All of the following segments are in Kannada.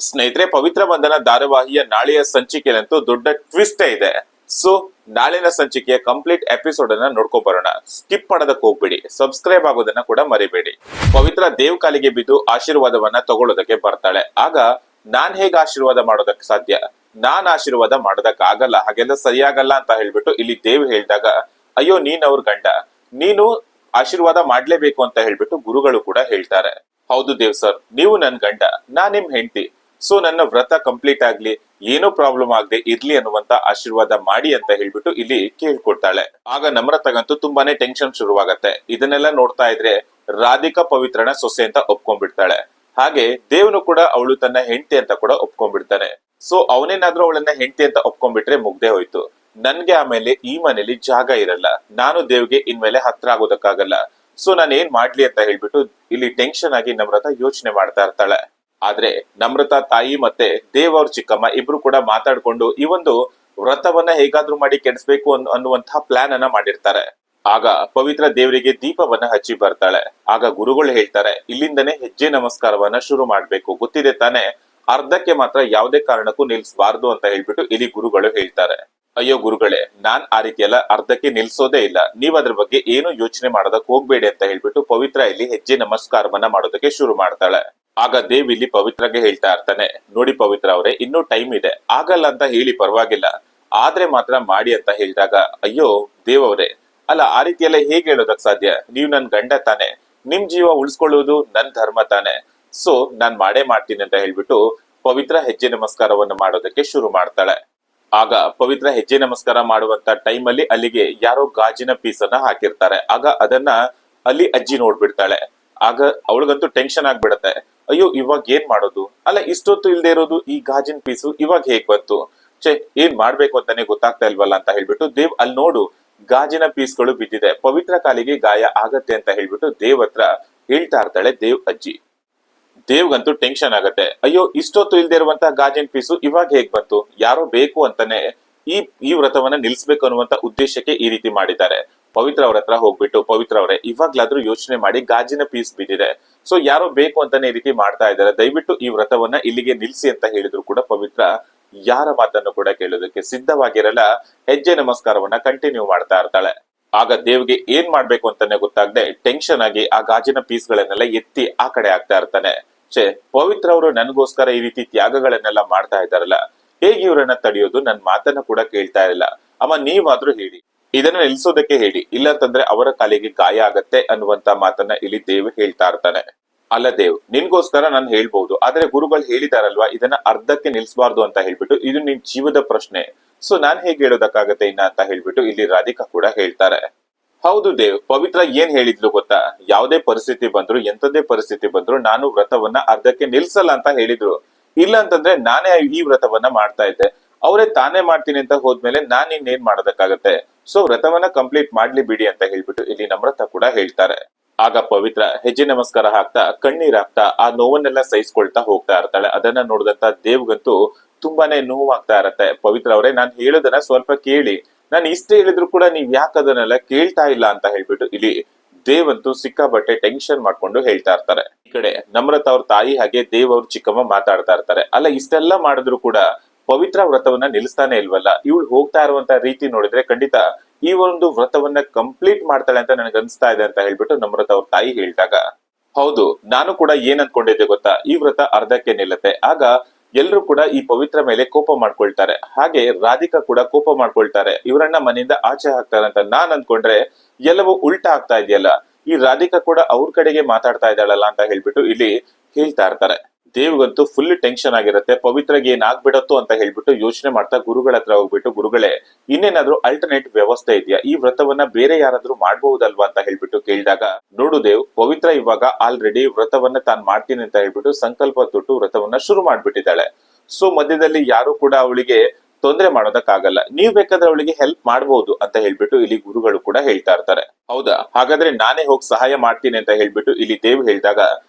ಸ್ನೇಹಿತರೆ, ಪವಿತ್ರ ಬಂಧನ ಧಾರಾವಾಹಿಯ ನಾಳೆಯ ಸಂಚಿಕೆಯಲ್ಲಂತೂ ದೊಡ್ಡ ಟ್ವಿಸ್ಟ್ ಇದೆ. ಸೊ ನಾಳಿನ ಸಂಚಿಕೆಯ ಕಂಪ್ಲೀಟ್ ಎಪಿಸೋಡ್ ಅನ್ನ ನೋಡ್ಕೊಂಡ್ ಬರೋಣ. ಸ್ಕಿಪ್ ಮಾಡೋದಕ್ಕೆ ಹೋಗ್ಬೇಡಿ, ಸಬ್ಸ್ಕ್ರೈಬ್ ಆಗೋದನ್ನ ಕೂಡ ಮರಿಬೇಡಿ. ಪವಿತ್ರ ದೇವ್ ಕಾಲಿಗೆ ಬಿದ್ದು ಆಶೀರ್ವಾದವನ್ನ ತಗೊಳ್ಳೋದಕ್ಕೆ ಬರ್ತಾಳೆ. ಆಗ ನಾನ್ ಹೇಗೆ ಆಶೀರ್ವಾದ ಮಾಡೋದಕ್ಕೆ ಸಾಧ್ಯ, ನಾನ್ ಆಶೀರ್ವಾದ ಮಾಡೋದಕ್ಕೆ ಆಗಲ್ಲ, ಹಾಗೆಲ್ಲ ಸರಿಯಾಗಲ್ಲ ಅಂತ ಹೇಳ್ಬಿಟ್ಟು ಇಲ್ಲಿ ದೇವ್ ಹೇಳಿದಾಗ, ಅಯ್ಯೋ ನೀನ್ ಅವ್ರ ಗಂಡ, ನೀನು ಆಶೀರ್ವಾದ ಮಾಡ್ಲೇಬೇಕು ಅಂತ ಹೇಳ್ಬಿಟ್ಟು ಗುರುಗಳು ಕೂಡ ಹೇಳ್ತಾರೆ. ಹೌದು ದೇವ್ ಸರ್, ನೀವು ನನ್ ಗಂಡ, ನಾನ್ ನಿಮ್ ಹೆಂಡತಿ, ಸೊ ನನ್ನ ವ್ರತ ಕಂಪ್ಲೀಟ್ ಆಗ್ಲಿ, ಏನೋ ಪ್ರಾಬ್ಲಮ್ ಆಗದೆ ಇರ್ಲಿ ಅನ್ನುವಂತ ಆಶೀರ್ವಾದ ಮಾಡಿ ಅಂತ ಹೇಳ್ಬಿಟ್ಟು ಇಲ್ಲಿ ಕೇಳ್ಕೊಡ್ತಾಳೆ. ಆಗ ನಮ್ರತಗಂತೂ ತುಂಬಾನೇ ಟೆನ್ಷನ್ ಶುರುವಾಗತ್ತೆ. ಇದನ್ನೆಲ್ಲ ನೋಡ್ತಾ ಇದ್ರೆ ರಾಧಿಕಾ ಪವಿತ್ರನ ಸೊಸೆ ಅಂತ ಒಪ್ಕೊಂಡ್ಬಿಡ್ತಾಳೆ. ಹಾಗೆ ದೇವ್ನು ಕೂಡ ಅವಳು ತನ್ನ ಹೆಂಡತಿ ಅಂತ ಕೂಡ ಒಪ್ಕೊಂಡ್ಬಿಡ್ತಾನೆ. ಸೊ ಅವನೇನಾದ್ರೂ ಅವಳನ್ನ ಹೆಂಡತಿ ಅಂತ ಒಪ್ಕೊಂಡ್ಬಿಟ್ರೆ ಮುಗ್ದೆ ಹೋಯ್ತು. ನನ್ಗೆ ಆಮೇಲೆ ಈ ಮನೇಲಿ ಜಾಗ ಇರಲ್ಲ, ನಾನು ದೇವ್ಗೆ ಇನ್ಮೇಲೆ ಹತ್ರ ಆಗೋದಕ್ಕಾಗಲ್ಲ. ಸೊ ನಾನು ಏನ್ ಮಾಡ್ಲಿ ಅಂತ ಹೇಳ್ಬಿಟ್ಟು ಇಲ್ಲಿ ಟೆನ್ಷನ್ ಆಗಿ ನಮ್ರತ ಯೋಚನೆ ಮಾಡ್ತಾ ಇರ್ತಾಳೆ. ಆದ್ರೆ ನಮ್ರತಾ ತಾಯಿ ಮತ್ತೆ ದೇವ್ ಅವ್ರ ಚಿಕ್ಕಮ್ಮ ಇಬ್ರು ಕೂಡ ಮಾತಾಡ್ಕೊಂಡು ಈ ಒಂದು ವ್ರತವನ್ನ ಹೇಗಾದ್ರೂ ಮಾಡಿ ಕೆಡಿಸ್ಬೇಕು ಅನ್ನುವಂತಹ ಪ್ಲಾನ್ ಅನ್ನ ಮಾಡಿರ್ತಾರೆ. ಆಗ ಪವಿತ್ರ ದೇವರಿಗೆ ದೀಪವನ್ನ ಹಚ್ಚಿ ಬರ್ತಾಳೆ. ಆಗ ಗುರುಗಳು ಹೇಳ್ತಾರೆ, ಇಲ್ಲಿಂದನೇ ಹೆಜ್ಜೆ ನಮಸ್ಕಾರವನ್ನ ಶುರು ಮಾಡ್ಬೇಕು, ಗೊತ್ತಿದೆ ತಾನೆ, ಅರ್ಧಕ್ಕೆ ಮಾತ್ರ ಯಾವುದೇ ಕಾರಣಕ್ಕೂ ನಿಲ್ಸಬಾರ್ದು ಅಂತ ಹೇಳ್ಬಿಟ್ಟು ಇಲ್ಲಿ ಗುರುಗಳು ಹೇಳ್ತಾರೆ. ಅಯ್ಯೋ ಗುರುಗಳೇ, ನಾನ್ ಆ ರೀತಿ ಎಲ್ಲ ಅರ್ಧಕ್ಕೆ ನಿಲ್ಸೋದೇ ಇಲ್ಲ, ನೀವ್ ಅದ್ರ ಬಗ್ಗೆ ಏನು ಯೋಚನೆ ಮಾಡೋದಕ್ ಹೋಗ್ಬೇಡಿ ಅಂತ ಹೇಳ್ಬಿಟ್ಟು ಪವಿತ್ರ ಇಲ್ಲಿ ಹೆಜ್ಜೆ ನಮಸ್ಕಾರವನ್ನ ಮಾಡೋದಕ್ಕೆ ಶುರು ಮಾಡ್ತಾಳೆ. ಆಗ ದೇವ್ ಇಲ್ಲಿ ಪವಿತ್ರಗೆ ಹೇಳ್ತಾ ಇರ್ತಾನೆ, ನೋಡಿ ಪವಿತ್ರ ಅವರೇ, ಇನ್ನೂ ಟೈಮ್ ಇದೆ, ಆಗಲ್ಲ ಅಂತ ಹೇಳಿ ಪರವಾಗಿಲ್ಲ, ಆದ್ರೆ ಮಾತ್ರ ಮಾಡಿ ಅಂತ ಹೇಳಿದಾಗ, ಅಯ್ಯೋ ದೇವ್ ಅವರೇ, ಅಲ್ಲ ಆ ರೀತಿ ಎಲ್ಲ ಹೇಗೆ ಹೇಳೋದಕ್ ಸಾಧ್ಯ, ನೀವ್ ನನ್ ಗಂಡ ತಾನೆ, ನಿಮ್ ಜೀವ ಉಳಿಸ್ಕೊಳ್ಳುವುದು ನನ್ ಧರ್ಮ ತಾನೆ, ಸೊ ನಾನ್ ಮಾಡೇ ಮಾಡ್ತೀನಿ ಅಂತ ಹೇಳ್ಬಿಟ್ಟು ಪವಿತ್ರ ಹೆಜ್ಜೆ ನಮಸ್ಕಾರವನ್ನು ಮಾಡೋದಕ್ಕೆ ಶುರು ಮಾಡ್ತಾಳೆ. ಆಗ ಪವಿತ್ರ ಹೆಜ್ಜೆ ನಮಸ್ಕಾರ ಮಾಡುವಂತ ಟೈಮ್ ಅಲ್ಲಿ ಅಲ್ಲಿಗೆ ಯಾರೋ ಗಾಜಿನ ಪೀಸ್ ಅನ್ನ ಹಾಕಿರ್ತಾರೆ. ಆಗ ಅದನ್ನ ಅಲ್ಲಿ ಅಜ್ಜಿ ನೋಡ್ಬಿಡ್ತಾಳೆ. ಆಗ ಅವಳಿಗಂತೂ ಟೆನ್ಷನ್ ಆಗ್ಬಿಡತ್ತೆ. ಅಯ್ಯೋ ಇವಾಗ ಏನ್ ಮಾಡೋದು, ಅಲ್ಲ ಇಷ್ಟೊತ್ತು ಇಲ್ದೇ ಇರೋದು ಈ ಗಾಜಿನ ಪೀಸು ಇವಾಗ ಹೇಗ್ ಬಂತು, ಏನ್ ಮಾಡ್ಬೇಕು ಅಂತಾನೆ ಗೊತ್ತಾಗ್ತಾ ಇಲ್ವಲ್ಲ ಅಂತ ಹೇಳ್ಬಿಟ್ಟು ದೇವ್ ಅಲ್ಲಿ ನೋಡು ಗಾಜಿನ ಪೀಸ್ಗಳು ಬಿದ್ದಿದೆ, ಪವಿತ್ರ ಕಾಲಿಗೆ ಗಾಯ ಆಗತ್ತೆ ಅಂತ ಹೇಳ್ಬಿಟ್ಟು ದೇವ್ ಹತ್ರ ಹೇಳ್ತಾ ಇರ್ತಾಳೆ ದೇವ್ ಅಜ್ಜಿ. ದೇವ್ಗಂತೂ ಟೆನ್ಷನ್ ಆಗತ್ತೆ. ಅಯ್ಯೋ ಇಷ್ಟೊತ್ತು ಇಲ್ದೇ ಇರುವಂತ ಗಾಜಿನ ಪೀಸು ಇವಾಗ ಹೇಗ್ ಬಂತು, ಯಾರೋ ಬೇಕು ಅಂತಾನೆ ಈ ವ್ರತವನ್ನ ನಿಲ್ಸ್ಬೇಕು ಅನ್ನುವಂತ ಉದ್ದೇಶಕ್ಕೆ ಈ ರೀತಿ ಮಾಡಿದ್ದಾರೆ. ಪವಿತ್ರ ಅವ್ರ ಹತ್ರ ಹೋಗ್ಬಿಟ್ಟು, ಪವಿತ್ರ ಅವರೇ ಇವಾಗ್ಲಾದ್ರೂ ಯೋಚನೆ ಮಾಡಿ, ಗಾಜಿನ ಪೀಸ್ ಬಿದ್ದಿದೆ, ಸೊ ಯಾರೋ ಬೇಕು ಅಂತಾನೆ ಈ ರೀತಿ ಮಾಡ್ತಾ ಇದ್ದಾರೆ, ದಯವಿಟ್ಟು ಈ ವ್ರತವನ್ನ ಇಲ್ಲಿಗೆ ನಿಲ್ಸಿ ಅಂತ ಹೇಳಿದ್ರು ಕೂಡ ಪವಿತ್ರ ಯಾರ ಮಾತನ್ನು ಕೂಡ ಕೇಳೋದಕ್ಕೆ ಸಿದ್ಧವಾಗಿರಲ್ಲ. ಹೆಜ್ಜೆ ನಮಸ್ಕಾರವನ್ನ ಕಂಟಿನ್ಯೂ ಮಾಡ್ತಾ ಇರ್ತಾಳೆ. ಆಗ ದೇವ್ಗೆ ಏನ್ ಮಾಡ್ಬೇಕು ಅಂತಾನೆ ಗೊತ್ತಾಗದೆ ಟೆನ್ಷನ್ ಆಗಿ ಆ ಗಾಜಿನ ಪೀಸ್ ಗಳನ್ನೆಲ್ಲ ಎತ್ತಿ ಆ ಕಡೆ ಆಗ್ತಾ ಇರ್ತಾನೆ. ಪವಿತ್ರ ಅವರು ನನಗೋಸ್ಕರ ಈ ರೀತಿ ತ್ಯಾಗಗಳನ್ನೆಲ್ಲ ಮಾಡ್ತಾ ಇದ್ದಾರಲ್ಲ, ಹೇಗೆ ಇವ್ರನ್ನ ತಡೆಯೋದು, ನನ್ ಮಾತನ್ನ ಕೂಡ ಕೇಳ್ತಾ ಇಲ್ಲ, ಅಮ್ಮ ನೀವಾದ್ರೂ ಹೇಳಿ, ಇದನ್ನ ನಿಲ್ಸೋದಕ್ಕೆ ಹೇಳಿ, ಇಲ್ಲಂತಂದ್ರೆ ಅವರ ಕಾಲಿಗೆ ಗಾಯ ಆಗತ್ತೆ ಅನ್ನುವಂತ ಮಾತನ್ನ ಇಲ್ಲಿ ದೇವ್ ಹೇಳ್ತಾ ಇರ್ತಾನೆ. ಅಲ್ಲ ದೇವ್, ನಿನ್ಗೋಸ್ಕರ ನಾನು ಹೇಳ್ಬಹುದು, ಆದ್ರೆ ಗುರುಗಳು ಹೇಳಿದಾರಲ್ವಾ ಇದನ್ನ ಅರ್ಧಕ್ಕೆ ನಿಲ್ಸಬಾರ್ದು ಅಂತ ಹೇಳ್ಬಿಟ್ಟು, ಇದು ನಿನ್ ಜೀವದ ಪ್ರಶ್ನೆ, ಸೊ ನಾನ್ ಹೇಗೆ ಹೇಳೋದಕ್ಕಾಗತ್ತೆ ಇನ್ನ ಅಂತ ಹೇಳ್ಬಿಟ್ಟು ಇಲ್ಲಿ ರಾಧಿಕಾ ಕೂಡ ಹೇಳ್ತಾರೆ. ಹೌದು ದೇವ್, ಪವಿತ್ರ ಏನ್ ಹೇಳಿದ್ಲು ಗೊತ್ತಾ, ಯಾವುದೇ ಪರಿಸ್ಥಿತಿ ಬಂದ್ರು, ಎಂತದೇ ಪರಿಸ್ಥಿತಿ ಬಂದ್ರು ನಾನು ವ್ರತವನ್ನ ಅರ್ಧಕ್ಕೆ ನಿಲ್ಸಲ್ಲ ಅಂತ ಹೇಳಿದ್ರು. ಇಲ್ಲ ಅಂತಂದ್ರೆ ನಾನೇ ಈ ವ್ರತವನ್ನ ಮಾಡ್ತಾ ಇದ್ದೆ, ಅವರೇ ತಾನೇ ಮಾಡ್ತೀನಿ ಅಂತ ಹೋದ್ಮೇಲೆ ನಾನ್ ಇನ್ನೇನ್ ಮಾಡೋದಕ್ಕಾಗತ್ತೆ, ಸೊ ವ್ರತವನ್ನ ಕಂಪ್ಲೀಟ್ ಮಾಡ್ಲಿ ಬಿಡಿ ಅಂತ ಹೇಳ್ಬಿಟ್ಟು ಇಲ್ಲಿ ನಮ್ರತ ಕೂಡ ಹೇಳ್ತಾರೆ. ಆಗ ಪವಿತ್ರ ಹೆಜ್ಜೆ ನಮಸ್ಕಾರ ಹಾಕ್ತಾ ಕಣ್ಣೀರ್ ಹಾಕ್ತಾ ಆ ನೋವನ್ನೆಲ್ಲ ಸಹಿಸ್ಕೊಳ್ತಾ ಹೋಗ್ತಾ ಇರ್ತಾಳೆ. ಅದನ್ನ ನೋಡಿದಂತ ದೇವ್ಗಂತೂ ತುಂಬಾನೇ ನೋವಾಗ್ತಾ ಇರತ್ತೆ. ಪವಿತ್ರ ಅವರೇ, ನಾನ್ ಹೇಳೋದನ್ನ ಸ್ವಲ್ಪ ಕೇಳಿ, ನಾನು ಇಷ್ಟೇ ಹೇಳಿದ್ರು ಕೂಡ ನೀವ್ ಯಾಕೆ ಅದನ್ನೆಲ್ಲ ಕೇಳ್ತಾ ಇಲ್ಲ ಅಂತ ಹೇಳ್ಬಿಟ್ಟು ಇಲ್ಲಿ ದೇವಂತೂ ಸಿಕ್ಕಾಬಟ್ಟೆ ಟೆನ್ಷನ್ ಮಾಡ್ಕೊಂಡು ಹೇಳ್ತಾ ಇರ್ತಾರೆ. ಈ ಕಡೆ ನಮ್ರತ ಅವ್ರ ತಾಯಿ ಹಾಗೆ ದೇವ್ ಅವ್ರ ಚಿಕ್ಕಮ್ಮ ಮಾತಾಡ್ತಾ ಇರ್ತಾರೆ. ಅಲ್ಲ ಇಷ್ಟೆಲ್ಲ ಮಾಡಿದ್ರು ಕೂಡ ಪವಿತ್ರ ವ್ರತವನ್ನ ನಿಲ್ಲಿಸ್ತಾನೆ ಇಲ್ವಲ್ಲ, ಇವಳು ಹೋಗ್ತಾ ಇರುವಂತ ರೀತಿ ನೋಡಿದ್ರೆ ಖಂಡಿತ ಈ ಒಂದು ವ್ರತವನ್ನ ಕಂಪ್ಲೀಟ್ ಮಾಡ್ತಾಳೆ ಅಂತ ನನಗೆ ಅನ್ಸ್ತಾ ಇದೆ ಅಂತ ಹೇಳ್ಬಿಟ್ಟು ನಮ್ರತ ಅವ್ರ ತಾಯಿ ಹೇಳಿದಾಗ, ಹೌದು ನಾನು ಕೂಡ ಏನ್ ಅನ್ಕೊಂಡಿದ್ದೆ ಗೊತ್ತಾ, ಈ ವ್ರತ ಅರ್ಧಕ್ಕೆ ನಿಲ್ಲತ್ತೆ, ಆಗ ಎಲ್ರು ಕೂಡ ಈ ಪವಿತ್ರ ಮೇಲೆ ಕೋಪ ಮಾಡ್ಕೊಳ್ತಾರೆ, ಹಾಗೆ ರಾಧಿಕಾ ಕೂಡ ಕೋಪ ಮಾಡ್ಕೊಳ್ತಾರೆ, ಇವರನ್ನ ಮನೆಯಿಂದ ಆಚೆ ಹಾಕ್ತಾರೆ ಅಂತ ನಾನ್ ಅನ್ಕೊಂಡ್ರೆ ಎಲ್ಲವೂ ಉಲ್ಟಾ ಆಗ್ತಾ ಇದೆಯಲ್ಲ, ಈ ರಾಧಿಕಾ ಕೂಡ ಅವ್ರ ಕಡೆಗೆ ಮಾತಾಡ್ತಾ ಇದ್ದಾಳಲ್ಲ ಅಂತ ಹೇಳ್ಬಿಟ್ಟು ಇಲ್ಲಿ ಹೇಳ್ತಾ ಇರ್ತಾರೆ. ದೇವ್ಗಂತೂ ಫುಲ್ ಟೆನ್ಷನ್ ಆಗಿರುತ್ತೆ. ಪವಿತ್ರಗೆ ಏನ್ ಆಗ್ಬಿಡತ್ತೋ ಅಂತ ಹೇಳ್ಬಿಟ್ಟು ಯೋಚನೆ ಮಾಡ್ತಾ ಗುರುಗಳ ಹತ್ರ ಹೋಗ್ಬಿಟ್ಟು, ಗುರುಗಳೇ ಇನ್ನೇನಾದ್ರೂ ಅಲ್ಟರ್ನೇಟ್ ವ್ಯವಸ್ಥೆ ಇದೆಯಾ, ಈ ವ್ರತವನ್ನ ಬೇರೆ ಯಾರಾದ್ರೂ ಮಾಡ್ಬಹುದಲ್ವಾ ಅಂತ ಹೇಳ್ಬಿಟ್ಟು ಕೇಳಿದಾಗ, ನೋಡು ದೇವ್, ಪವಿತ್ರ ಇವಾಗ ಆಲ್ರೆಡಿ ವ್ರತವನ್ನ ತಾನ್ ಮಾಡ್ತೀನಿ ಅಂತ ಹೇಳ್ಬಿಟ್ಟು ಸಂಕಲ್ಪ ತೊಟ್ಟು ವ್ರತವನ್ನ ಶುರು ಮಾಡ್ಬಿಟ್ಟಿದ್ದಾಳೆ. ಸೊ ಮಧ್ಯದಲ್ಲಿ ಯಾರು ಕೂಡ ಅವಳಿಗೆ ತೊಂದರೆ ಮಾಡೋದಕ್ಕಾಗಲ್ಲ, ನೀವ್ ಬೇಕಾದ್ರೆ ಅವಳಿಗೆ ಹೆಲ್ಪ್ ಮಾಡಬಹುದು ಅಂತ ಹೇಳ್ಬಿಟ್ಟು ಇಲ್ಲಿ ಗುರುಗಳು ಕೂಡ ಹೇಳ್ತಾ ಇರ್ತಾರೆ. ಹೌದಾ, ಹಾಗಾದ್ರೆ ನಾನೇ ಹೋಗಿ ಸಹಾಯ ಮಾಡ್ತೀನಿ ಅಂತ ಹೇಳ್ಬಿಟ್ಟು ಇಲ್ಲಿ ದೇವ್ ಹೇಳಿದಾಗ,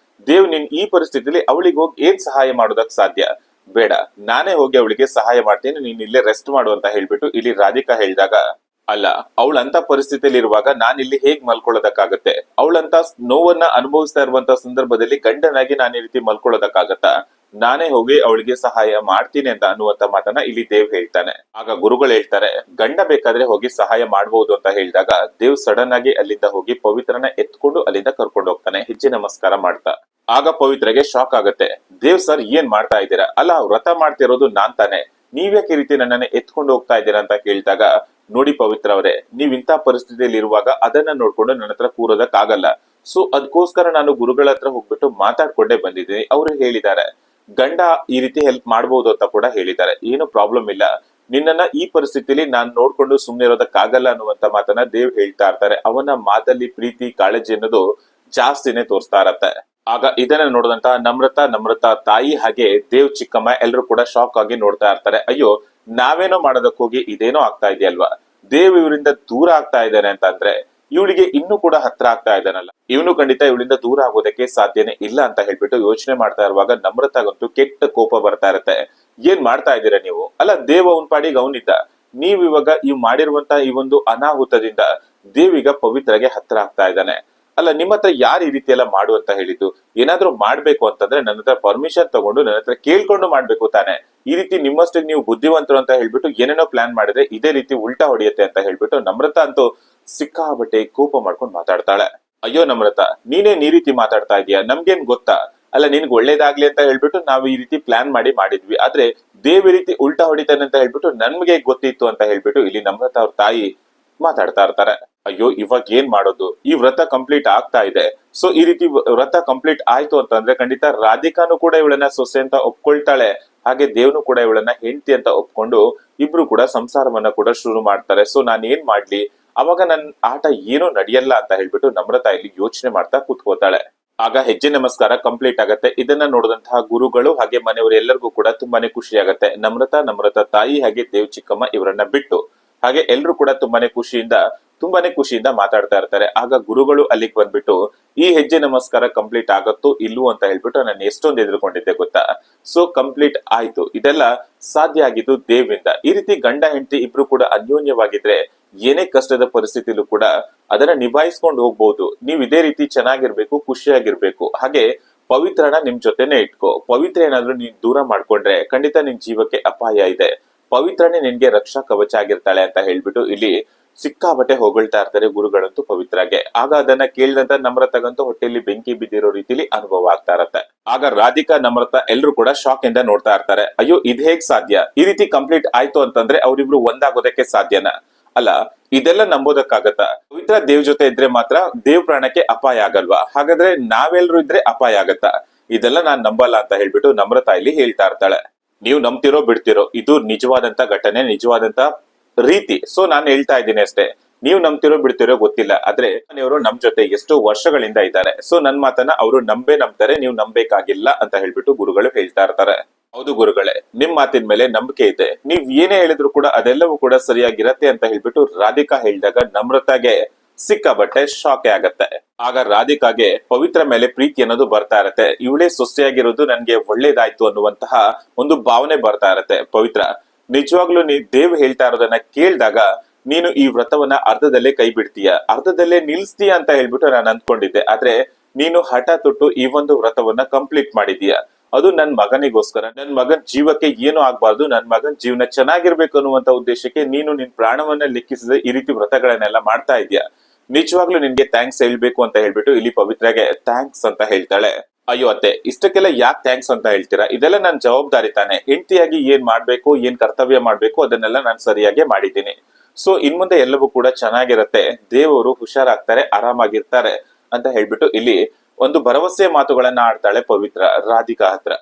ದೇವ್ ನೀನ್ ಈ ಪರಿಸ್ಥಿತಿಲಿ ಅವಳಿಗೆ ಹೋಗಿ ಏನ್ ಸಹಾಯ ಮಾಡೋದಕ್ ಸಾಧ್ಯ, ಬೇಡ ನಾನೇ ಹೋಗಿ ಅವಳಿಗೆ ಸಹಾಯ ಮಾಡ್ತೀನಿ, ನೀನ್ ಇಲ್ಲೇ ರೆಸ್ಟ್ ಮಾಡು ಅಂತ ಹೇಳ್ಬಿಟ್ಟು ಇಲ್ಲಿ ರಾಧಿಕಾ ಹೇಳಿದಾಗ, ಅಲ್ಲ, ಅವಳಂತ ಪರಿಸ್ಥಿತಿಯಲ್ಲಿ ಇರುವಾಗ ನಾನು ಇಲ್ಲಿ ಹೇಗ್ ಮಲ್ಕೊಳ್ಳೋದಕ್ಕಾಗತ್ತೆ? ಅವಳಂತ ನೋವನ್ನ ಅನುಭವಿಸ್ತಾ ಇರುವಂತ ಸಂದರ್ಭದಲ್ಲಿ ಗಂಡನಾಗಿ ನಾನು ಈ ರೀತಿ ಮಲ್ಕೊಳ್ಳೋದಕ್ಕಾಗತ್ತಾ? ನಾನೇ ಹೋಗಿ ಅವಳಿಗೆ ಸಹಾಯ ಮಾಡ್ತೀನಿ ಅಂತ ಅನ್ನುವಂತ ಮಾತನ್ನ ಇಲ್ಲಿ ದೇವ್ ಹೇಳ್ತಾನೆ. ಆಗ ಗುರುಗಳು ಹೇಳ್ತಾರೆ, ಗಂಡ ಬೇಕಾದ್ರೆ ಹೋಗಿ ಸಹಾಯ ಮಾಡಬಹುದು ಅಂತ ಹೇಳಿದಾಗ ದೇವ್ ಸಡನ್ ಆಗಿ ಅಲ್ಲಿಂದ ಹೋಗಿ ಪವಿತ್ರನ ಎತ್ಕೊಂಡು ಅಲ್ಲಿಂದ ಕರ್ಕೊಂಡು ಹೋಗ್ತಾನೆ, ಹೆಜ್ಜೆ ನಮಸ್ಕಾರ ಮಾಡ್ತಾ. ಆಗ ಪವಿತ್ರಗೆ ಶಾಕ್ ಆಗತ್ತೆ. ದೇವ್ ಸರ್, ಏನ್ ಮಾಡ್ತಾ ಇದ್ದೀರಾ? ಅಲ್ಲ, ವ್ರತ ಮಾಡ್ತಿರೋದು ನಾನ್ ತಾನೆ, ನೀವ್ಯಾಕೆ ಈ ರೀತಿ ನನ್ನನ್ನ ಎತ್ಕೊಂಡು ಹೋಗ್ತಾ ಇದ್ದೀರಾ ಅಂತ ಕೇಳಿದಾಗ, ನೋಡಿ ಪವಿತ್ರ ಅವರೇ, ನೀವ್ ಇಂಥ ಪರಿಸ್ಥಿತಿಯಲ್ಲಿ ಇರುವಾಗ ಅದನ್ನ ನೋಡ್ಕೊಂಡು ನನ್ನ ಹತ್ರ ಕೂರೋದಕ್ಕಾಗಲ್ಲ. ಸೊ ಅದಕ್ಕೋಸ್ಕರ ನಾನು ಗುರುಗಳ ಹತ್ರ ಹೋಗ್ಬಿಟ್ಟು ಮಾತಾಡ್ಕೊಂಡೇ ಬಂದಿದ್ದೀನಿ. ಅವರು ಹೇಳಿದ್ದಾರೆ ಗಂಡ ಈ ರೀತಿ ಹೆಲ್ಪ್ ಮಾಡಬಹುದು ಅಂತ ಕೂಡ ಹೇಳಿದ್ದಾರೆ. ಏನು ಪ್ರಾಬ್ಲಮ್ ಇಲ್ಲ, ನಿನ್ನನ್ನ ಈ ಪರಿಸ್ಥಿತಿಲಿ ನಾನ್ ನೋಡ್ಕೊಂಡು ಸುಮ್ನೆ ಇರೋದಕ್ಕಾಗಲ್ಲ ಅನ್ನುವಂತ ಮಾತನ್ನ ದೇವ್ ಹೇಳ್ತಾ ಇರ್ತಾರೆ. ಅವನ ಮಾತಲ್ಲಿ ಪ್ರೀತಿ ಕಾಳಜಿ ಅನ್ನೋದು ಜಾಸ್ತಿನೇ ತೋರಿಸ್ತಾ ಇರತ್ತೆ. ಆಗ ಇದನ್ನ ನೋಡಿದಂತ ನಮ್ರತಾ ತಾಯಿ ಹಾಗೆ ದೇವ್ ಚಿಕ್ಕಮ್ಮ ಎಲ್ಲರೂ ಕೂಡ ಶಾಕ್ ಆಗಿ ನೋಡ್ತಾ ಇರ್ತಾರೆ. ಅಯ್ಯೋ, ನಾವೇನೋ ಮಾಡೋದಕ್ ಹೋಗಿ ಇದೇನೋ ಆಗ್ತಾ ಇದೆಯಲ್ವಾ, ದೇವ್ ಇವರಿಂದ ದೂರ ಆಗ್ತಾ ಇದ್ದಾನೆ ಅಂತ ಅಂದ್ರೆ ಇವಳಿಗೆ ಇನ್ನೂ ಕೂಡ ಹತ್ರ ಆಗ್ತಾ ಇದ್ದಾನಲ್ಲ, ಇವನು ಖಂಡಿತ ಇವಳಿಂದ ದೂರ ಆಗೋದಕ್ಕೆ ಸಾಧ್ಯನೇ ಇಲ್ಲ ಅಂತ ಹೇಳ್ಬಿಟ್ಟು ಯೋಚನೆ ಮಾಡ್ತಾ ಇರುವಾಗ ನಮ್ರತಾಗಂತೂ ಕೆಟ್ಟ ಕೋಪ ಬರ್ತಾ ಇರತ್ತೆ. ಏನ್ ಮಾಡ್ತಾ ಇದ್ದೀರಾ ನೀವು? ಅಲ್ಲ, ದೇವ್ ಅವನ್ ಪಾಡಿಗೆ ಅವನಿದ್ದ, ನೀವ್ ಇವಾಗ ಇವ್ ಮಾಡಿರುವಂತ ಈ ಒಂದು ಅನಾಹುತದಿಂದ ದೇವಿಗ ಪವಿತ್ರಗೆ ಹತ್ರ ಆಗ್ತಾ ಇದ್ದಾನೆ. ಅಲ್ಲ, ನಿಮ್ಮ ಹತ್ರ ಯಾರು ಈ ರೀತಿ ಎಲ್ಲ ಮಾಡು ಅಂತ ಹೇಳಿದ್ದು? ಏನಾದ್ರೂ ಮಾಡ್ಬೇಕು ಅಂತಂದ್ರೆ ನನ್ನ ಹತ್ರ ಪರ್ಮಿಷನ್ ತಗೊಂಡು ನನ್ನ ಹತ್ರ ಕೇಳ್ಕೊಂಡು ಮಾಡ್ಬೇಕು ತಾನೆ. ಈ ರೀತಿ ನಿಮ್ಮಷ್ಟಕ್ಕೆ ನೀವು ಬುದ್ಧಿವಂತರು ಅಂತ ಹೇಳ್ಬಿಟ್ಟು ಏನೇನೋ ಪ್ಲಾನ್ ಮಾಡಿದ್ರೆ ಇದೇ ರೀತಿ ಉಲ್ಟಾ ಹೊಡಿಯುತ್ತೆ ಅಂತ ಹೇಳ್ಬಿಟ್ಟು ನಮ್ರತಾ ಅಂತೂ ಸಿಕ್ಕಾಬಟ್ಟೆ ಕೋಪ ಮಾಡ್ಕೊಂಡು ಮಾತಾಡ್ತಾಳೆ. ಅಯ್ಯೋ ನಮ್ರತಾ, ನೀನೇನ್ ಈ ರೀತಿ ಮಾತಾಡ್ತಾ ಇದೀಯಾ? ನಮ್ಗೇನ್ ಗೊತ್ತಾ? ಅಲ್ಲ, ನಿನ್ಗೆ ಒಳ್ಳೇದಾಗ್ಲಿ ಅಂತ ಹೇಳ್ಬಿಟ್ಟು ನಾವು ಈ ರೀತಿ ಪ್ಲಾನ್ ಮಾಡಿದ್ವಿ, ಆದ್ರೆ ದೇವ್ ಈ ರೀತಿ ಉಲ್ಟಾ ಹೊಡಿತಾನೆ ಅಂತ ಹೇಳ್ಬಿಟ್ಟು ನನ್ಗೆ ಗೊತ್ತಿತ್ತು ಅಂತ ಹೇಳ್ಬಿಟ್ಟು ಇಲ್ಲಿ ನಮ್ರತಾ ಅವ್ರ ತಾಯಿ ಮಾತಾಡ್ತಾ ಇರ್ತಾರೆ. ಅಯ್ಯೋ, ಇವಾಗ ಏನ್ ಮಾಡೋದು? ಈ ವ್ರತ ಕಂಪ್ಲೀಟ್ ಆಗ್ತಾ ಇದೆ. ಸೊ ಈ ರೀತಿ ವ್ರತ ಕಂಪ್ಲೀಟ್ ಆಯ್ತು ಅಂತಂದ್ರೆ ಖಂಡಿತ ರಾಧಿಕಾನು ಕೂಡ ಇವಳನ್ನ ಸೊಸೆ ಅಂತ ಒಪ್ಕೊಳ್ತಾಳೆ, ಹಾಗೆ ದೇವ್ನು ಕೂಡ ಇವಳನ್ನ ಹೆಂಡತಿ ಅಂತ ಒಪ್ಕೊಂಡು ಇಬ್ರು ಕೂಡ ಸಂಸಾರವನ್ನ ಕೂಡ ಶುರು ಮಾಡ್ತಾರೆ. ಸೊ ನಾನ್ ಏನ್ ಮಾಡ್ಲಿ? ಅವಾಗ ನನ್ ಆಟ ಏನೋ ನಡೆಯಲ್ಲ ಅಂತ ಹೇಳ್ಬಿಟ್ಟು ನಮ್ರತಾ ಇಲ್ಲಿ ಯೋಚನೆ ಮಾಡ್ತಾ ಕೂತ್ಕೋತಾಳೆ. ಆಗ ಹೆಜ್ಜೆ ನಮಸ್ಕಾರ ಕಂಪ್ಲೀಟ್ ಆಗತ್ತೆ. ಇದನ್ನ ನೋಡಿದಂತಹ ಗುರುಗಳು ಹಾಗೆ ಮನೆಯವರು ಎಲ್ಲರಿಗೂ ಕೂಡ ತುಂಬಾನೇ ಖುಷಿ ಆಗತ್ತೆ. ನಮ್ರತಾ ತಾಯಿ ಹಾಗೆ ದೇವ್ ಚಿಕ್ಕಮ್ಮ ಇವರನ್ನ ಬಿಟ್ಟು ಹಾಗೆ ಎಲ್ರು ಕೂಡ ತುಂಬಾನೇ ಖುಷಿಯಿಂದ ಮಾತಾಡ್ತಾ ಇರ್ತಾರೆ. ಆಗ ಗುರುಗಳು ಅಲ್ಲಿಗೆ ಬಂದ್ಬಿಟ್ಟು ಈ ಹೆಜ್ಜೆ ನಮಸ್ಕಾರ ಕಂಪ್ಲೀಟ್ ಆಗತ್ತೋ ಇಲ್ವೋ ಅಂತ ಹೇಳ್ಬಿಟ್ಟು ನಾನು ಎಷ್ಟೊಂದು ಎದುರ್ಕೊಂಡಿದ್ದೆ ಗೊತ್ತಾ? ಸೊ ಕಂಪ್ಲೀಟ್ ಆಯ್ತು. ಇದೆಲ್ಲ ಸಾಧ್ಯ ಆಗಿದ್ದು ದೇವಿಂದ. ಈ ರೀತಿ ಗಂಡ ಹೆಂಡತಿ ಇಬ್ರು ಕೂಡ ಅನ್ಯೋನ್ಯವಾಗಿದ್ರೆ ಏನೇ ಕಷ್ಟದ ಪರಿಸ್ಥಿತಿಲೂ ಕೂಡ ಅದನ್ನ ನಿಭಾಯಿಸ್ಕೊಂಡು ಹೋಗ್ಬಹುದು. ನೀವ್ ಇದೇ ರೀತಿ ಚೆನ್ನಾಗಿರ್ಬೇಕು, ಖುಷಿಯಾಗಿರ್ಬೇಕು. ಹಾಗೆ ಪವಿತ್ರನ ನಿಮ್ ಜೊತೆನೆ ಇಟ್ಕೋ. ಪವಿತ್ರ ಏನಾದ್ರೂ ನೀನ್ ದೂರ ಮಾಡ್ಕೊಂಡ್ರೆ ಖಂಡಿತ ನಿನ್ ಜೀವಕ್ಕೆ ಅಪಾಯ ಇದೆ. ಪವಿತ್ರನೇ ನಿನ್ಗೆ ರಕ್ಷಾ ಕವಚ ಆಗಿರ್ತಾಳೆ ಅಂತ ಹೇಳ್ಬಿಟ್ಟು ಇಲ್ಲಿ ಸಿಕ್ಕಾಬಟ್ಟೆ ಹೊಗಳ್ತಾ ಇರ್ತಾರೆ ಗುರುಗಳಂತೂ ಪವಿತ್ರಗೆ. ಆಗ ಅದನ್ನ ಕೇಳಿದಂತ ನಮ್ರತಾಗಂತೂ ಹೊಟ್ಟೆಯಲ್ಲಿ ಬೆಂಕಿ ಬಿದ್ದಿರೋ ರೀತಿಲಿ ಅನುಭವ ಆಗ್ತಾ ಇರತ್ತೆ. ಆಗ ರಾಧಿಕಾ ನಮ್ರತಾ ಎಲ್ರು ಕೂಡ ಶಾಕ್ ಇಂದ ನೋಡ್ತಾ ಇರ್ತಾರೆ. ಅಯ್ಯೋ, ಇದ್ ಹೇಗ್ ಸಾಧ್ಯ? ಈ ರೀತಿ ಕಂಪ್ಲೀಟ್ ಆಯ್ತು ಅಂತಂದ್ರೆ ಅವ್ರಿಬ್ರು ಒಂದಾಗೋದಕ್ಕೆ ಸಾಧ್ಯನಾ? ಅಲ್ಲ, ಇದೆಲ್ಲ ನಂಬೋದಕ್ಕಾಗತ್ತಾ? ಪವಿತ್ರ ದೇವ್ ಜೊತೆ ಇದ್ರೆ ಮಾತ್ರ ದೇವ್ ಪ್ರಾಣಕ್ಕೆ ಅಪಾಯ ಆಗಲ್ವಾ? ಹಾಗಾದ್ರೆ ನಾವೆಲ್ರು ಇದ್ರೆ ಅಪಾಯ ಆಗತ್ತಾ? ಇದೆಲ್ಲ ನಾನ್ ನಂಬಲ್ಲ ಅಂತ ಹೇಳ್ಬಿಟ್ಟು ನಮ್ರತಾ ಇಲ್ಲಿ ಹೇಳ್ತಾ ಇರ್ತಾಳೆ. ನೀವು ನಂಬ್ತಿರೋ ಬಿಡ್ತಿರೋ, ಇದು ನಿಜವಾದಂತ ಘಟನೆ, ನಿಜವಾದಂತ ರೀತಿ. ಸೊ ನಾನು ಹೇಳ್ತಾ ಇದ್ದೀನಿ ಅಷ್ಟೇ. ನೀವು ನಂಬ್ತಿರೋ ಬಿಡ್ತಿರೋ ಗೊತ್ತಿಲ್ಲ, ಆದ್ರೆ ಮನೆಯವರು ನಮ್ ಜೊತೆ ಎಷ್ಟೋ ವರ್ಷಗಳಿಂದ ಇದ್ದಾರೆ. ಸೊ ನನ್ ಮಾತನ್ನ ಅವರು ನಂಬ್ತಾರೆ, ನೀವು ನಂಬೇಕಾಗಿಲ್ಲ ಅಂತ ಹೇಳ್ಬಿಟ್ಟು ಗುರುಗಳು ಹೇಳ್ತಾ ಇರ್ತಾರೆ. ಹೌದು ಗುರುಗಳೇ, ನಿಮ್ ಮಾತಿನ ಮೇಲೆ ನಂಬಿಕೆ ಇದೆ. ನೀವ್ ಏನೇ ಹೇಳಿದ್ರು ಕೂಡ ಅದೆಲ್ಲವೂ ಕೂಡ ಸರಿಯಾಗಿರತ್ತೆ ಅಂತ ಹೇಳ್ಬಿಟ್ಟು ರಾಧಿಕಾ ಹೇಳಿದಾಗ ನಮ್ರತಾಗೆ ಸಿಕ್ಕಾಬಟ್ಟೆ ಶಾಕ್ ಆಗತ್ತೆ. ಆಗ ರಾಧಿಕಾಗೆ ಪವಿತ್ರ ಮೇಲೆ ಪ್ರೀತಿ ಅನ್ನೋದು ಬರ್ತಾ ಇರತ್ತೆ. ಇವಳೇ ಸೊಸೆಯಾಗಿರೋದು ನನ್ಗೆ ಒಳ್ಳೇದಾಯ್ತು ಅನ್ನುವಂತಹ ಒಂದು ಭಾವನೆ ಬರ್ತಾ ಇರತ್ತೆ. ಪವಿತ್ರ, ನಿಜವಾಗ್ಲೂ ನೀ ದೇವ್ ಹೇಳ್ತಾ ಇರೋದನ್ನ ಕೇಳಿದಾಗ ನೀನು ಈ ವ್ರತವನ್ನ ಅರ್ಧದಲ್ಲೇ ಕೈ ಬಿಡ್ತೀಯ, ಅರ್ಧದಲ್ಲೇ ನಿಲ್ಸ್ತೀಯ ಅಂತ ಹೇಳ್ಬಿಟ್ಟು ನಾನು ಅಂದ್ಕೊಂಡಿದ್ದೆ. ಆದ್ರೆ ನೀನು ಹಠ ತೊಟ್ಟು ಈ ಒಂದು ವ್ರತವನ್ನ ಕಂಪ್ಲೀಟ್ ಮಾಡಿದೀಯ. ಅದು ನನ್ ಮಗನಿಗೋಸ್ಕರ, ನನ್ ಮಗನ್ ಜೀವಕ್ಕೆ ಏನು ಆಗ್ಬಾರ್ದು, ನನ್ ಮಗನ್ ಜೀವನ ಚೆನ್ನಾಗಿರ್ಬೇಕು ಅನ್ನುವಂತ ಉದ್ದೇಶಕ್ಕೆ ನೀನು ನಿನ್ ಪ್ರಾಣವನ್ನ ಲೆಕ್ಕಿಸದೆ ಈ ರೀತಿ ವ್ರತಗಳನ್ನೆಲ್ಲ ಮಾಡ್ತಾ ಇದೀಯ. ನಿಜವಾಗ್ಲೂ ನಿನ್ಗೆ ಥ್ಯಾಂಕ್ಸ್ ಹೇಳ್ಬೇಕು ಅಂತ ಹೇಳ್ಬಿಟ್ಟು ಇಲ್ಲಿ ಪವಿತ್ರಗೆ ಥ್ಯಾಂಕ್ಸ್ ಅಂತ ಹೇಳ್ತಾಳೆ. ಅಯ್ಯೋ ಅತ್ತೆ, ಇಷ್ಟಕ್ಕೆಲ್ಲ ಯಾಕೆ ಥ್ಯಾಂಕ್ಸ್ ಅಂತ ಹೇಳ್ತೀರಾ? ಇದೆಲ್ಲ ನನ್ ಜವಾಬ್ದಾರಿ ತಾನೆ. ಹೆಂಡತಿಯಾಗಿ ಏನ್ ಮಾಡ್ಬೇಕು, ಏನ್ ಕರ್ತವ್ಯ ಮಾಡ್ಬೇಕು ಅದನ್ನೆಲ್ಲ ನಾನು ಸರಿಯಾಗಿ ಮಾಡಿದ್ದೀನಿ. ಸೊ ಇನ್ ಮುಂದೆ ಎಲ್ಲವೂ ಕೂಡ ಚೆನ್ನಾಗಿರತ್ತೆ, ದೇವರು ಹುಷಾರಾಗ್ತಾರೆ, ಆರಾಮಾಗಿರ್ತಾರೆ ಅಂತ ಹೇಳ್ಬಿಟ್ಟು ಇಲ್ಲಿ ಒಂದು ಭರವಸೆ ಮಾತುಗಳನ್ನ ಆಡ್ತಾಳೆ ಪವಿತ್ರ ರಾಧಿಕಾ ಹತ್ರ.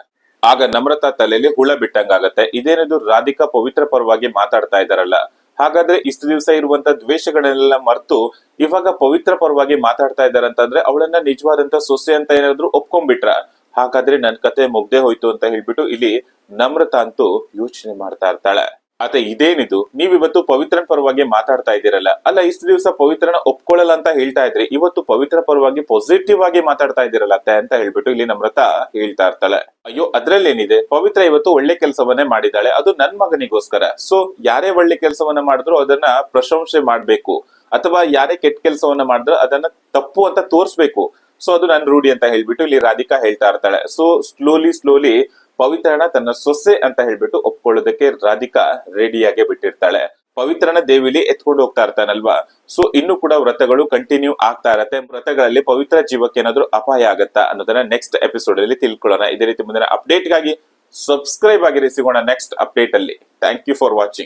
ಆಗ ನಮ್ರತಾ ತಲೆಯಲ್ಲಿ ಹುಳ ಬಿಟ್ಟಂಗಾಗತ್ತೆ. ಇದೇನಿದು, ರಾಧಿಕಾ ಪವಿತ್ರ ಪರವಾಗಿ ಮಾತಾಡ್ತಾ ಇದಾರಲ್ಲ, ಹಾಗಾದ್ರೆ ಇಷ್ಟು ದಿವಸ ಇರುವಂತ ದ್ವೇಷಗಳನ್ನೆಲ್ಲ ಮರ್ತು ಇವಾಗ ಪವಿತ್ರ ಪರವಾಗಿ ಮಾತಾಡ್ತಾ ಇದಾರಂತಂದ್ರೆ ಅವಳನ್ನ ನಿಜವಾದಂತ ಸೊಸೆ ಅಂತ ಏನಾದ್ರು ಒಪ್ಕೊಂಡ್ಬಿಟ್ರ? ಹಾಗಾದ್ರೆ ನನ್ ಕತೆ ಮುಗ್ದೆ ಹೋಯ್ತು ಅಂತ ಹೇಳ್ಬಿಟ್ಟು ಇಲ್ಲಿ ನಮ್ರತಾ ಅಂತೂ ಯೋಚನೆ ಮಾಡ್ತಾ ಇರ್ತಾಳೆ. ಆತ ಇದೇನಿದು ನೀವಿವತ್ತು ಪವಿತ್ರನ್ ಪರವಾಗಿ ಮಾತಾಡ್ತಾ ಇದ್ದೀರಲ್ಲ, ಅಲ್ಲ ಇಷ್ಟು ದಿವಸ ಪವಿತ್ರನ ಒಪ್ಕೊಳ್ಳಲ್ಲ ಅಂತ ಹೇಳ್ತಾ ಇದ್ರಿ, ಇವತ್ತು ಪವಿತ್ರ ಪರವಾಗಿ ಪಾಸಿಟಿವ್ ಆಗಿ ಮಾತಾಡ್ತಾ ಇದ್ದೀರಲ್ಲ ಅತ್ತೆ ಅಂತ ಹೇಳ್ಬಿಟ್ಟು ಇಲ್ಲಿ ನಮ್ರತಾ ಹೇಳ್ತಾ ಇರ್ತಾಳೆ. ಅಯ್ಯೋ ಅದ್ರಲ್ಲೇನಿದೆ, ಪವಿತ್ರ ಇವತ್ತು ಒಳ್ಳೆ ಕೆಲಸವನ್ನೇ ಮಾಡಿದಾಳೆ, ಅದು ನನ್ ಮಗನಿಗೋಸ್ಕರ. ಸೊ ಯಾರೇ ಒಳ್ಳೆ ಕೆಲಸವನ್ನ ಮಾಡಿದ್ರು ಅದನ್ನ ಪ್ರಶಂಸೆ ಮಾಡ್ಬೇಕು, ಅಥವಾ ಯಾರೇ ಕೆಟ್ಟ ಕೆಲಸವನ್ನ ಮಾಡಿದ್ರು ಅದನ್ನ ತಪ್ಪು ಅಂತ ತೋರ್ಸ್ಬೇಕು. ಸೊ ಅದು ನನ್ ರೂಢಿ ಅಂತ ಹೇಳ್ಬಿಟ್ಟು ಇಲ್ಲಿ ರಾಧಿಕಾ ಹೇಳ್ತಾ ಇರ್ತಾಳೆ. ಸೊ ಸ್ಲೋಲಿ ಪವಿತ್ರನ ತನ್ನ ಸೊಸೆ ಅಂತ ಹೇಳ್ಬಿಟ್ಟು ಒಪ್ಕೊಳ್ಳೋದಕ್ಕೆ ರಾಧಿಕಾ ರೆಡಿಯಾಗಿ ಬಿಟ್ಟಿರ್ತಾಳೆ. ಪವಿತ್ರನ ದೇವಿಲಿ ಎತ್ಕೊಂಡು ಹೋಗ್ತಾ ಇರ್ತಾನಲ್ವಾ, ಸೊ ಇನ್ನು ಕೂಡ ವ್ರತಗಳು ಕಂಟಿನ್ಯೂ ಆಗ್ತಾ ಇರತ್ತೆ. ವ್ರತಗಳಲ್ಲಿ ಪವಿತ್ರ ಜೀವಕ್ಕೆ ಏನಾದ್ರು ಅಪಾಯ ಆಗತ್ತಾ ಅನ್ನೋದನ್ನ ನೆಕ್ಸ್ಟ್ ಎಪಿಸೋಡ್ ಅಲ್ಲಿ ತಿಳ್ಕೊಳ್ಳೋಣ. ಇದೇ ರೀತಿ ಮುಂದಿನ ಅಪ್ಡೇಟ್ ಗಾಗಿ ಸಬ್ಸ್ಕ್ರೈಬ್ ಆಗಿರಿ. ಸಿಗೋಣ ನೆಕ್ಸ್ಟ್ ಅಪ್ಡೇಟ್ ಅಲ್ಲಿ. Thank you for watching.